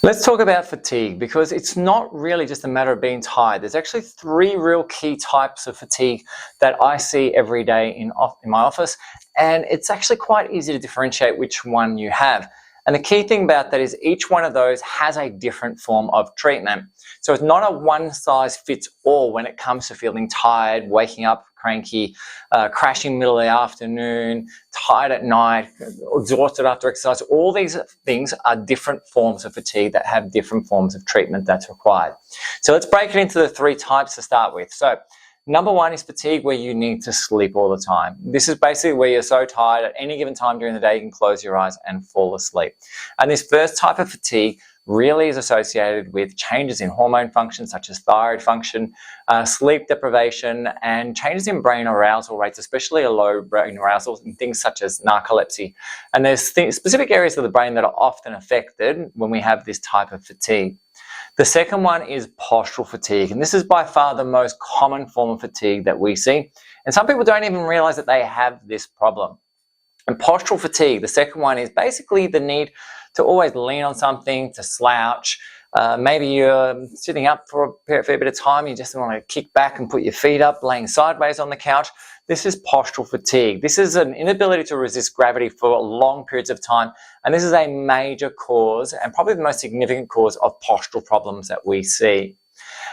Let's talk about fatigue, because it's not really just a matter of being tired. There's actually three real key types of fatigue that I see every day in my office, and it's actually quite easy to differentiate which one you have. And the key thing about that is each one of those has a different form of treatment. So it's not a one size fits all when it comes to feeling tired, waking up cranky, crashing middle of the afternoon, tired at night, exhausted after exercise. All these things are different forms of fatigue that have different forms of treatment that's required. So let's break it into the three types to start with. So number one is fatigue where you need to sleep all the time. This is basically where you're so tired at any given time during the day you can close your eyes and fall asleep. And this first type of fatigue really is associated with changes in hormone function such as thyroid function, sleep deprivation, and changes in brain arousal rates, especially a low brain arousal in things such as narcolepsy. And there's specific areas of the brain that are often affected when we have this type of fatigue. The second one is postural fatigue, and this is by far the most common form of fatigue that we see. And some people don't even realize that they have this problem. And postural fatigue, the second one, is basically the need to always lean on something, to slouch. Maybe you're sitting up for a fair bit of time, you just want to kick back and put your feet up, laying sideways on the couch. This is postural fatigue. This is an inability to resist gravity for long periods of time, and this is a major cause and probably the most significant cause of postural problems that we see.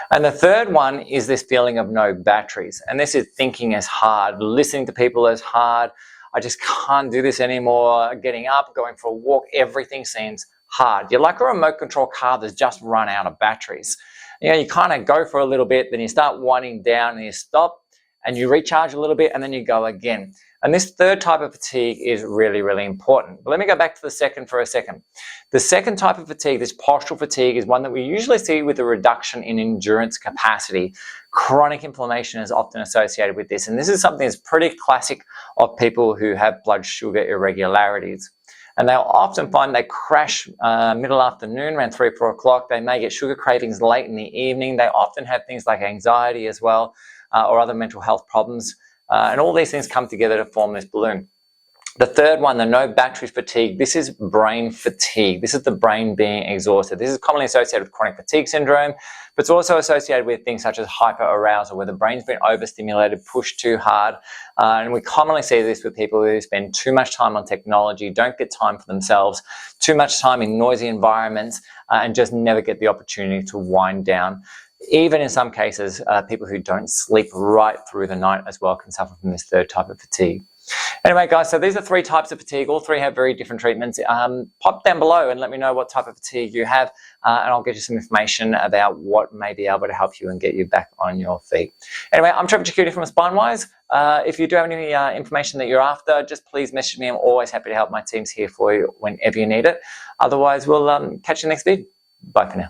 And the third one is this feeling of no batteries, and this is thinking as hard, listening to people as hard. I just can't do this anymore. Getting up, going for a walk, everything seems hard. You're like a remote control car that's just run out of batteries. You know, you kind of go for a little bit, then you start winding down and you stop and you recharge a little bit and then you go again. And this third type of fatigue is really, really important. But let me go back to the second for a second. The second type of fatigue, this postural fatigue, is one that we usually see with a reduction in endurance capacity. Chronic inflammation is often associated with this. And this is something that's pretty classic of people who have blood sugar irregularities. And they'll often find they crash middle afternoon, around 3 or 4 o'clock. They may get sugar cravings late in the evening. They often have things like anxiety as well, or other mental health problems. And all these things come together to form this balloon. The third one, the no batteries fatigue, this is brain fatigue. This is the brain being exhausted. This is commonly associated with chronic fatigue syndrome, but it's also associated with things such as hyperarousal, where the brain's been overstimulated, pushed too hard. And we commonly see this with people who spend too much time on technology, don't get time for themselves, too much time in noisy environments, and just never get the opportunity to wind down. Even in some cases, people who don't sleep right through the night as well can suffer from this third type of fatigue. Anyway, guys, so these are three types of fatigue. All three have very different treatments. Pop down below and let me know what type of fatigue you have, and I'll get you some information about what may be able to help you and get you back on your feet. Anyway, I'm Trevor Chikuti from Spinewise. If you do have any information that you're after, just please message me. I'm always happy to help. My team's here for you whenever you need it. Otherwise, we'll catch you next video. Bye for now.